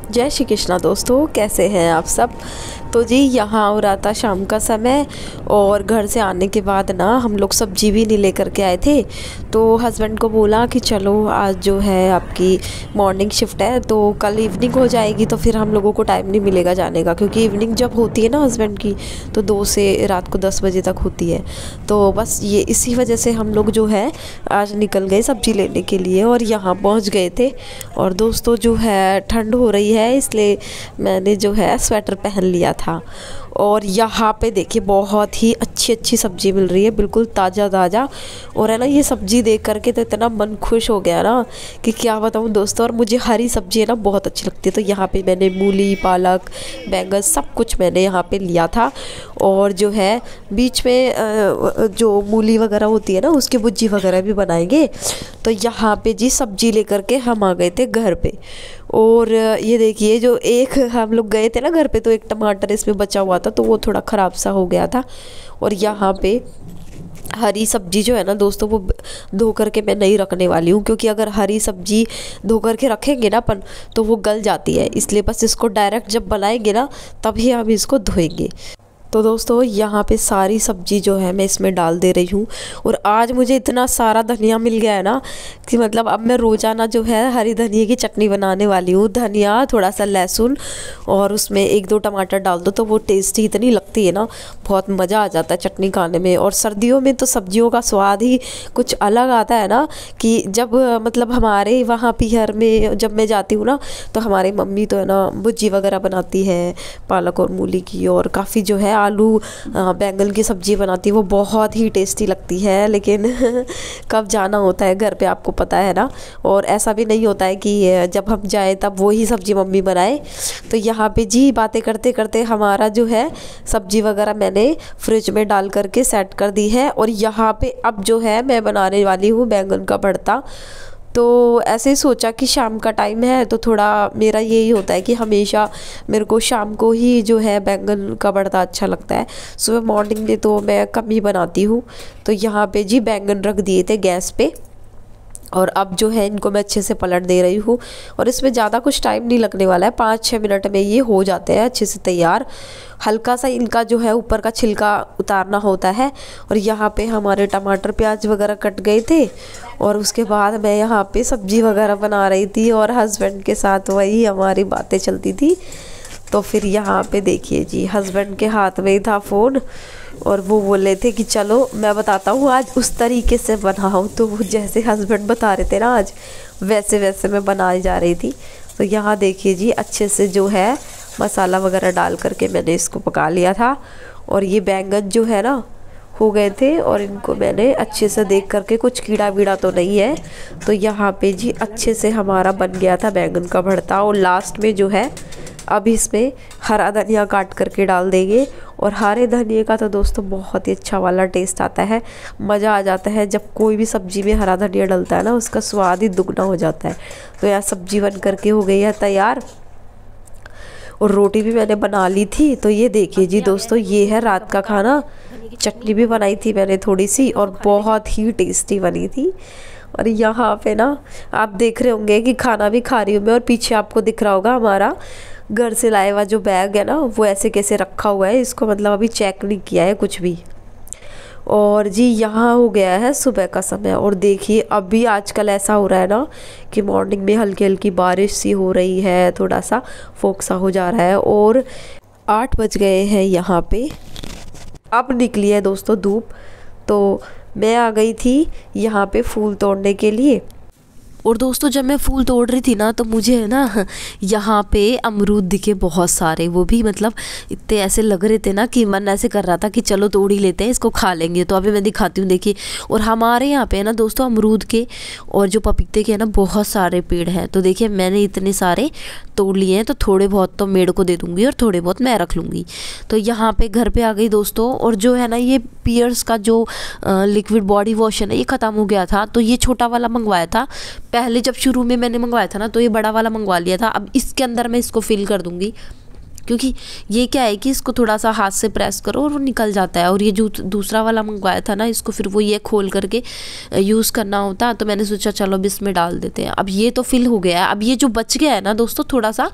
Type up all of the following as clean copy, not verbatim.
जय श्री कृष्णा दोस्तों, कैसे हैं आप सब। तो जी यहाँ हो रहा था शाम का समय और घर से आने के बाद ना हम लोग सब्जी भी नहीं लेकर के आए थे। तो हस्बैंड को बोला कि चलो आज जो है आपकी मॉर्निंग शिफ्ट है तो कल इवनिंग हो जाएगी, तो फिर हम लोगों को टाइम नहीं मिलेगा जाने का, क्योंकि इवनिंग जब होती है ना हस्बैंड की तो 2 से रात को 10 बजे तक होती है। तो बस ये इसी वजह से हम लोग जो है आज निकल गए सब्जी लेने के लिए और यहाँ पहुँच गए थे। और दोस्तों जो है ठंड हो रही है, इसलिए मैंने जो है स्वेटर पहन लिया था। और यहाँ पे देखिए बहुत ही अच्छी अच्छी सब्ज़ी मिल रही है, बिल्कुल ताज़ा ताज़ा। और है ना, ये सब्ज़ी देख करके तो इतना मन खुश हो गया ना कि क्या बताऊँ दोस्तों। और मुझे हरी सब्ज़ी है ना बहुत अच्छी लगती है, तो यहाँ पे मैंने मूली, पालक, बैंगन सब कुछ मैंने यहाँ पे लिया था। और जो है बीच में जो मूली वगैरह होती है ना उसकी भुज्जी वगैरह भी बनाएंगे। तो यहाँ पे जी सब्जी लेकर के हम आ गए थे घर पे। और ये देखिए जो एक हम लोग गए थे ना घर पे, तो एक टमाटर इसमें बचा हुआ था, तो वो थोड़ा ख़राब सा हो गया था। और यहाँ पे हरी सब्जी जो है ना दोस्तों, वो धो करके मैं नहीं रखने वाली हूँ, क्योंकि अगर हरी सब्जी धो करके रखेंगे ना अपन तो वो गल जाती है। इसलिए बस इसको डायरेक्ट जब बनाएंगे ना तभी हम इसको धोएंगे। तो दोस्तों यहाँ पे सारी सब्जी जो है मैं इसमें डाल दे रही हूँ। और आज मुझे इतना सारा धनिया मिल गया है ना कि मतलब अब मैं रोज़ाना जो है हरी धनिया की चटनी बनाने वाली हूँ। धनिया, थोड़ा सा लहसुन और उसमें 1-2 टमाटर डाल दो तो वो टेस्टी इतनी लगती है ना, बहुत मज़ा आ जाता है चटनी खाने में। और सर्दियों में तो सब्जियों का स्वाद ही कुछ अलग आता है ना, कि जब मतलब हमारे वहाँ पीहर में जब मैं जाती हूँ ना तो हमारी मम्मी तो है ना भुज्जी वगैरह बनाती है पालक और मूली की, और काफ़ी जो है आलू बैंगन की सब्ज़ी बनाती है, वो बहुत ही टेस्टी लगती है। लेकिन कब जाना होता है घर पे आपको पता है ना, और ऐसा भी नहीं होता है कि जब हम जाए तब वही सब्ज़ी मम्मी बनाए। तो यहाँ पे जी बातें करते करते हमारा जो है सब्ज़ी वगैरह मैंने फ्रिज में डाल करके सेट कर दी है। और यहाँ पे अब जो है मैं बनाने वाली हूँ बैंगन का भरता। तो ऐसे ही सोचा कि शाम का टाइम है तो थोड़ा मेरा यही होता है कि हमेशा मेरे को शाम को ही जो है बैंगन का भरता अच्छा लगता है। सुबह मॉर्निंग में तो मैं कम ही बनाती हूँ। तो यहाँ पे जी बैंगन रख दिए थे गैस पे, और अब जो है इनको मैं अच्छे से पलट दे रही हूँ। और इसमें ज़्यादा कुछ टाइम नहीं लगने वाला है, 5-6 मिनट में ये हो जाते हैं अच्छे से तैयार। हल्का सा इनका जो है ऊपर का छिलका उतारना होता है। और यहाँ पे हमारे टमाटर प्याज वगैरह कट गए थे, और उसके बाद मैं यहाँ पे सब्जी वगैरह बना रही थी और हस्बैंड के साथ वही हमारी बातें चलती थी। तो फिर यहाँ पे देखिए जी हस्बैंड के हाथ में ही था फ़ोन, और वो बोले थे कि चलो मैं बताता हूँ आज उस तरीके से बनाऊँ। तो वो जैसे हस्बैंड बता रहे थे ना आज वैसे वैसे मैं बनाई जा रही थी। तो यहाँ देखिए जी अच्छे से जो है मसाला वगैरह डाल करके मैंने इसको पका लिया था। और ये बैंगन जो है ना हो गए थे, और इनको मैंने अच्छे से देख करके कुछ कीड़ा वीड़ा तो नहीं है। तो यहाँ पे जी अच्छे से हमारा बन गया था बैंगन का भरता। और लास्ट में जो है अब इसमें हरा धनिया काट करके डाल देंगे। और हरे धनिए का तो दोस्तों बहुत ही अच्छा वाला टेस्ट आता है, मज़ा आ जाता है जब कोई भी सब्ज़ी में हरा धनिया डलता है ना, उसका स्वाद ही दुगना हो जाता है। तो यार सब्ज़ी बन करके हो गई है तैयार, और रोटी भी मैंने बना ली थी। तो ये देखिए जी दोस्तों ये है रात का खाना। चटनी भी बनाई थी मैंने थोड़ी सी, और बहुत ही टेस्टी बनी थी। और यहाँ पे ना आप देख रहे होंगे कि खाना भी खा रही हूँ मैं, और पीछे आपको दिख रहा होगा हमारा घर से लाया हुआ जो बैग है ना वो ऐसे कैसे रखा हुआ है, इसको मतलब अभी चेक नहीं किया है कुछ भी। और जी यहाँ हो गया है सुबह का समय, और देखिए अभी आजकल ऐसा हो रहा है ना कि मॉर्निंग में हल्की हल्की बारिश सी हो रही है, थोड़ा सा फोक सा हो जा रहा है। और 8 बज गए हैं यहाँ पे, अब निकली है दोस्तों धूप। तो मैं आ गई थी यहाँ पे फूल तोड़ने के लिए। और दोस्तों जब मैं फूल तोड़ रही थी ना तो मुझे है ना यहाँ पे अमरूद दिखे बहुत सारे, वो भी मतलब इतने ऐसे लग रहे थे ना कि मन ऐसे कर रहा था कि चलो तोड़ ही लेते हैं, इसको खा लेंगे। तो अभी मैं दिखाती हूँ देखिए। और हमारे यहाँ पे है ना दोस्तों अमरूद के और जो पपीते के है ना बहुत सारे पेड़ हैं। तो देखिए मैंने इतने सारे तोड़ लिए हैं, तो थोड़े बहुत तो मेड़ को दे दूँगी और थोड़े बहुत मैं रख लूँगी। तो यहाँ पे घर पे आ गई दोस्तों। और जो है ना ये पियर्स का जो लिक्विड बॉडी वॉश है ना ये ख़त्म हो गया था, तो ये छोटा वाला मंगवाया था पहले। जब शुरू में मैंने मंगवाया था ना तो ये बड़ा वाला मंगवा लिया था। अब इसके अंदर मैं इसको फिल कर दूँगी। क्योंकि ये क्या है कि इसको थोड़ा सा हाथ से प्रेस करो और वो निकल जाता है। और ये जो दूसरा वाला मंगवाया था ना, इसको फिर वो ये खोल करके यूज़ करना होता, तो मैंने सोचा चलो अब इसमें डाल देते हैं। अब ये तो फिल हो गया है। अब ये जो बच गया है ना दोस्तों थोड़ा सा,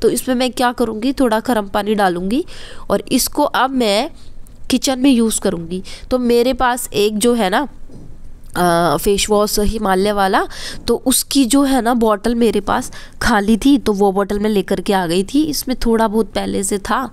तो इसमें मैं क्या करूँगी, थोड़ा गर्म पानी डालूँगी और इसको अब मैं किचन में यूज़ करूँगी। तो मेरे पास एक जो है ना फेस वॉश हिमालय वाला, तो उसकी जो है ना बॉटल मेरे पास खाली थी, तो वो बॉटल मैं लेकर के आ गई थी। इसमें थोड़ा बहुत पहले से था।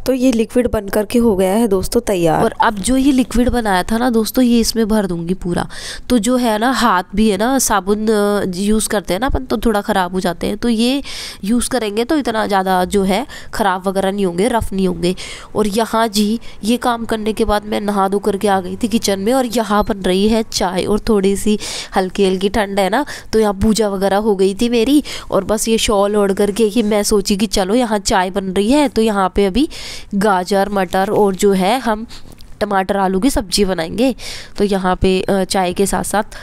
तो ये लिक्विड बन करके हो गया है दोस्तों तैयार। और अब जो ये लिक्विड बनाया था ना दोस्तों, ये इसमें भर दूंगी पूरा। तो जो है ना हाथ भी है ना, साबुन यूज़ करते हैं ना अपन, तो थोड़ा ख़राब हो जाते हैं, तो ये यूज़ करेंगे तो इतना ज़्यादा जो है ख़राब वगैरह नहीं होंगे, रफ़ नहीं होंगे। और यहाँ जी ये काम करने के बाद मैं नहा धो करके आ गई थी किचन में, और यहाँ बन रही है चाय। और थोड़ी सी हल्की हल्की ठंड है ना, तो यहाँ पूजा वगैरह हो गई थी मेरी। और बस ये शॉल ओढ़ करके कि मैं सोची कि चलो यहाँ चाय बन रही है, तो यहाँ पे अभी गाजर मटर और जो है हम टमाटर आलू की सब्ज़ी बनाएंगे। तो यहाँ पे चाय के साथ साथ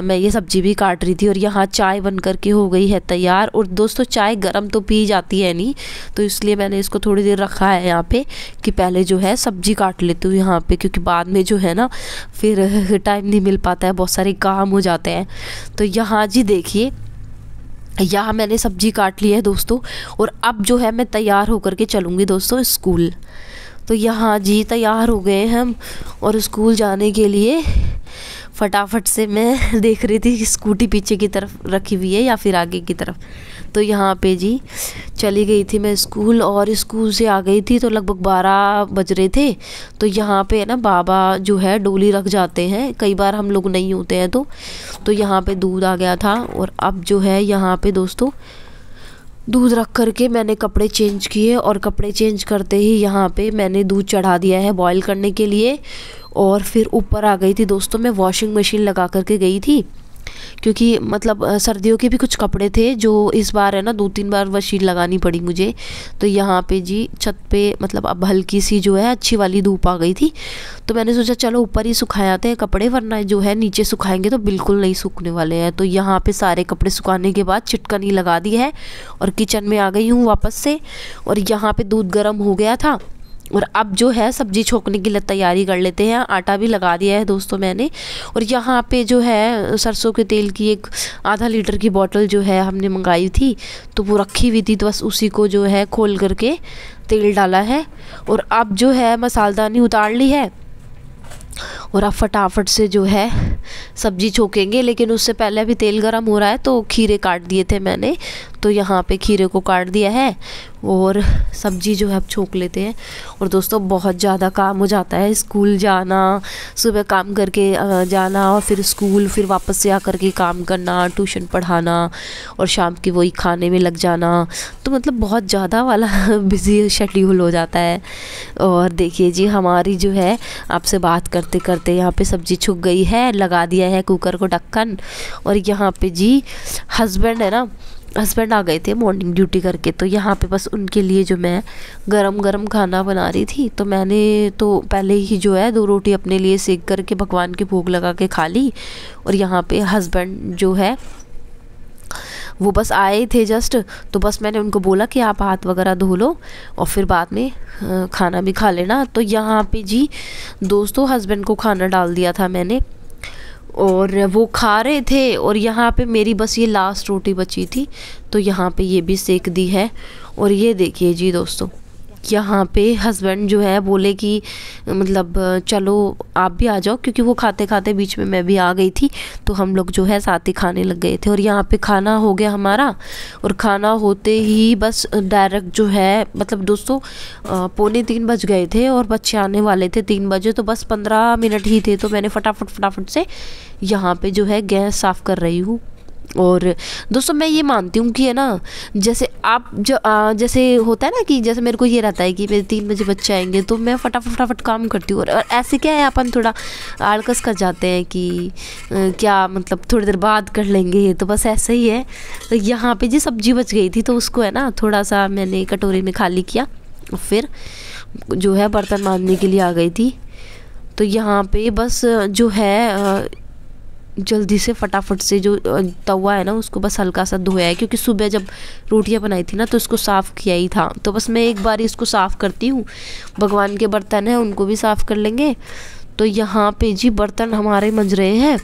मैं ये सब्ज़ी भी काट रही थी। और यहाँ चाय बन करके हो गई है तैयार। और दोस्तों चाय गरम तो पी जाती है नहीं, तो इसलिए मैंने इसको थोड़ी देर रखा है यहाँ पे कि पहले जो है सब्ज़ी काट लेती हूँ यहाँ पे, क्योंकि बाद में जो है ना फिर टाइम नहीं मिल पाता है, बहुत सारे काम हो जाते हैं। तो यहाँ जी देखिए, यहाँ मैंने सब्जी काट ली है दोस्तों। और अब जो है मैं तैयार होकर के चलूँगी दोस्तों स्कूल। तो यहाँ जी तैयार हो गए हम और स्कूल जाने के लिए फटाफट से मैं देख रही थी कि स्कूटी पीछे की तरफ रखी हुई है या फिर आगे की तरफ। तो यहाँ पे जी चली गई थी मैं स्कूल, और स्कूल से आ गई थी तो लगभग 12 बज रहे थे। तो यहाँ पे ना बाबा जो है डोली रख जाते हैं, कई बार हम लोग नहीं होते हैं तो यहाँ पे दूध आ गया था। और अब जो है यहाँ पे दोस्तों दूध रख करके मैंने कपड़े चेंज किए, और कपड़े चेंज करते ही यहाँ पे मैंने दूध चढ़ा दिया है बॉईल करने के लिए। और फिर ऊपर आ गई थी दोस्तों, मैं वॉशिंग मशीन लगा करके गई थी, क्योंकि मतलब सर्दियों के भी कुछ कपड़े थे जो इस बार है ना 2-3 बार मशीन लगानी पड़ी मुझे। तो यहाँ पे जी छत पे मतलब अब हल्की सी जो है अच्छी वाली धूप आ गई थी, तो मैंने सोचा चलो ऊपर ही सुखाए आते हैं कपड़े, वरना जो है नीचे सुखाएंगे तो बिल्कुल नहीं सूखने वाले हैं। तो यहाँ पे सारे कपड़े सुखाने के बाद चिटकनी लगा दी है और किचन में आ गई हूँ वापस से। और यहाँ पे दूध गर्म हो गया था, और अब जो है सब्ज़ी छोंकने की तैयारी कर लेते हैं। आटा भी लगा दिया है दोस्तों मैंने। और यहाँ पे जो है सरसों के तेल की एक आधा लीटर की बोतल जो है हमने मंगाई थी, तो वो रखी हुई थी, तो बस उसी को जो है खोल करके तेल डाला है। और अब जो है मसालदानी उतार ली है, और अब फटाफट से जो है सब्ज़ी छोकेंगे। लेकिन उससे पहले अभी तेल गरम हो रहा है, तो खीरे काट दिए थे मैंने, तो यहाँ पे खीरे को काट दिया है और सब्ज़ी जो है अब छोंक लेते हैं। और दोस्तों बहुत ज़्यादा काम हो जाता है, स्कूल जाना, सुबह काम करके जाना, और फिर स्कूल, फिर वापस से आकर के काम करना, ट्यूशन पढ़ाना, और शाम की वही खाने में लग जाना। तो मतलब बहुत ज़्यादा वाला बिज़ी शेड्यूल हो जाता है। और देखिए जी हमारी जो है आपसे बात करते करते यहाँ पे सब्ज़ी छुक गई है, लगा दिया है कुकर को ढक्कन। और यहाँ पे जी हस्बैंड है ना, हस्बैंड आ गए थे मॉर्निंग ड्यूटी करके, तो यहाँ पे बस उनके लिए जो मैं गरम गरम खाना बना रही थी। तो मैंने तो पहले ही जो है 2 रोटी अपने लिए सेक करके भगवान के भोग लगा के खा ली। और यहाँ पे हस्बैंड जो है वो बस आए थे जस्ट, तो बस मैंने उनको बोला कि आप हाथ वगैरह धो लो और फिर बाद में खाना भी खा लेना। तो यहाँ पे जी दोस्तों हस्बैंड को खाना डाल दिया था मैंने, और वो खा रहे थे। और यहाँ पे मेरी बस ये लास्ट रोटी बची थी, तो यहाँ पे ये भी सेक दी है। और ये देखिए जी दोस्तों, यहाँ पे हस्बैंड जो है बोले कि मतलब चलो आप भी आ जाओ, क्योंकि वो खाते खाते बीच में मैं भी आ गई थी, तो हम लोग जो है साथ ही खाने लग गए थे। और यहाँ पे खाना हो गया हमारा, और खाना होते ही बस डायरेक्ट जो है मतलब दोस्तों 2:45 बज गए थे और बच्चे आने वाले थे 3 बजे, तो बस 15 मिनट ही थे। तो मैंने फटाफट से यहाँ पे जो है गैस साफ़ कर रही हूँ। और दोस्तों मैं ये मानती हूँ कि है ना, जैसे आप जो जैसे होता है ना कि जैसे मेरे को ये रहता है कि मेरे 3 बजे बच्चे आएंगे, तो मैं फटाफट काम करती हूँ। और ऐसे क्या है, अपन थोड़ा आलकस कर जाते हैं कि क्या मतलब थोड़ी देर बाद कर लेंगे, तो बस ऐसा ही है। तो यहाँ पे जी सब्जी बच गई थी, तो उसको है ना थोड़ा सा मैंने कटोरी में खाली किया, और फिर जो है बर्तन मांजने के लिए आ गई थी। तो यहाँ पे बस जो है जल्दी से फटाफट से जो तवा है ना उसको बस हल्का सा धोया है, क्योंकि सुबह जब रोटियां बनाई थी ना तो इसको साफ़ किया ही था। तो बस मैं एक बार इसको साफ़ करती हूँ। भगवान के बर्तन हैं उनको भी साफ़ कर लेंगे। तो यहाँ पे जी बर्तन हमारे मंज रहे हैं।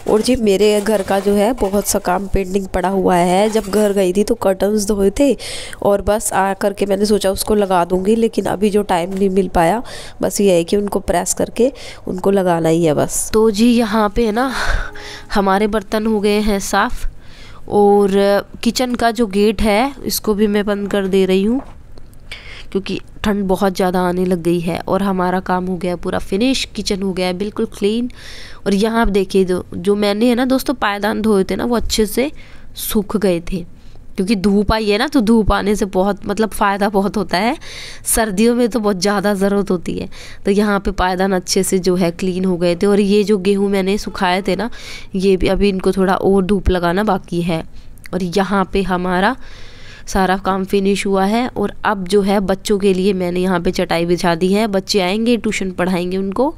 और जी मेरे घर का जो है बहुत सा काम पेंडिंग पड़ा हुआ है। जब घर गई थी तो कर्टन्स धोए थे और बस आ करके मैंने सोचा उसको लगा दूंगी, लेकिन अभी जो टाइम नहीं मिल पाया, बस ये है कि उनको प्रेस करके उनको लगाना ही है बस। तो जी यहाँ पे है ना हमारे बर्तन हो गए हैं साफ़, और किचन का जो गेट है इसको भी मैं बंद कर दे रही हूँ, क्योंकि ठंड बहुत ज़्यादा आने लग गई है। और हमारा काम हो गया पूरा फिनिश, किचन हो गया है बिल्कुल क्लीन। और यहाँ आप देखिए जो मैंने है ना दोस्तों पायदान धोए थे ना वो अच्छे से सूख गए थे, क्योंकि धूप आई है ना, तो धूप आने से बहुत मतलब फ़ायदा बहुत होता है। सर्दियों में तो बहुत ज़्यादा ज़रूरत होती है। तो यहाँ पे पायदान अच्छे से जो है क्लीन हो गए थे। और ये जो गेहूँ मैंने सुखाए थे ना, ये भी अभी इनको थोड़ा और धूप लगाना बाकी है। और यहाँ पे हमारा सारा काम फिनिश हुआ है। और अब जो है बच्चों के लिए मैंने यहाँ पे चटाई बिछा दी है। बच्चे आएंगे, ट्यूशन पढ़ाएंगे उनको।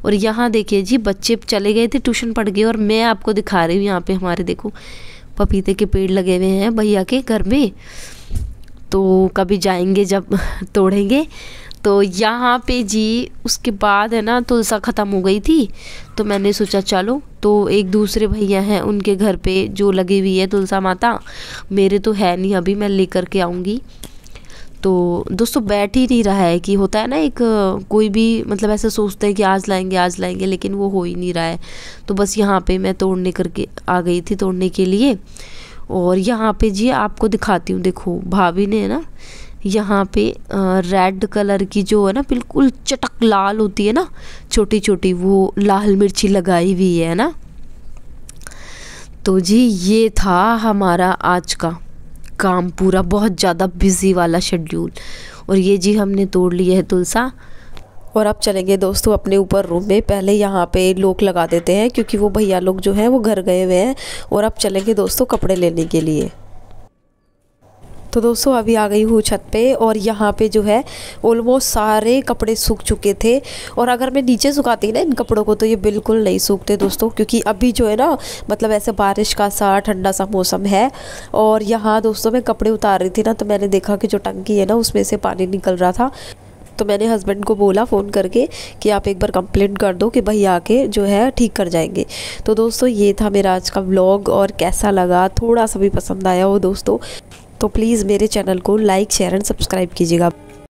और यहाँ देखिए जी बच्चे चले गए थे ट्यूशन पढ़ के, और मैं आपको दिखा रही हूँ यहाँ पे हमारे देखो पपीते के पेड़ लगे हुए हैं भैया के घर में। तो कभी जाएंगे जब तोड़ेंगे। तो यहाँ पे जी उसके बाद है ना तुलसा ख़त्म हो गई थी, तो मैंने सोचा चलो तो एक दूसरे भैया हैं उनके घर पे जो लगी हुई है तुलसा माता, मेरे तो है नहीं, अभी मैं लेकर के आऊँगी। तो दोस्तों बैठ ही नहीं रहा है, कि होता है ना एक कोई भी मतलब ऐसे सोचते हैं कि आज लाएंगे, लेकिन वो हो ही नहीं रहा है। तो बस यहाँ पे मैं तोड़ने करके आ गई थी तोड़ने के लिए। और यहाँ पे जी आपको दिखाती हूँ, देखो भाभी ने है ना यहाँ पे रेड कलर की जो है ना बिल्कुल चटक लाल होती है ना छोटी छोटी, वो लाल मिर्ची लगाई हुई है ना। तो जी ये था हमारा आज का काम पूरा, बहुत ज़्यादा बिजी वाला शेड्यूल। और ये जी हमने तोड़ लिया है तुलसा। और अब चलेंगे दोस्तों अपने ऊपर रूम में। पहले यहाँ पे लॉक लगा देते हैं, क्योंकि वो भैया लोग जो हैं वो घर गए हुए हैं। और अब चलेंगे दोस्तों कपड़े लेने के लिए। तो दोस्तों अभी आ गई हूँ छत पे, और यहाँ पे जो है ऑलमोस्ट सारे कपड़े सूख चुके थे। और अगर मैं नीचे सुखाती ना इन कपड़ों को तो ये बिल्कुल नहीं सूखते दोस्तों, क्योंकि अभी जो है ना मतलब ऐसे बारिश का सा ठंडा सा मौसम है। और यहाँ दोस्तों मैं कपड़े उतार रही थी ना, तो मैंने देखा कि जो टंकी है ना उसमें से पानी निकल रहा था। तो मैंने हस्बैंड को बोला फ़ोन करके कि आप एक बार कंप्लेंट कर दो कि भैया आके जो है ठीक कर जाएंगे। तो दोस्तों ये था मेरा आज का व्लॉग, और कैसा लगा थोड़ा सा भी पसंद आया हो दोस्तों तो प्लीज़ मेरे चैनल को लाइक शेयर एंड सब्सक्राइब कीजिएगा।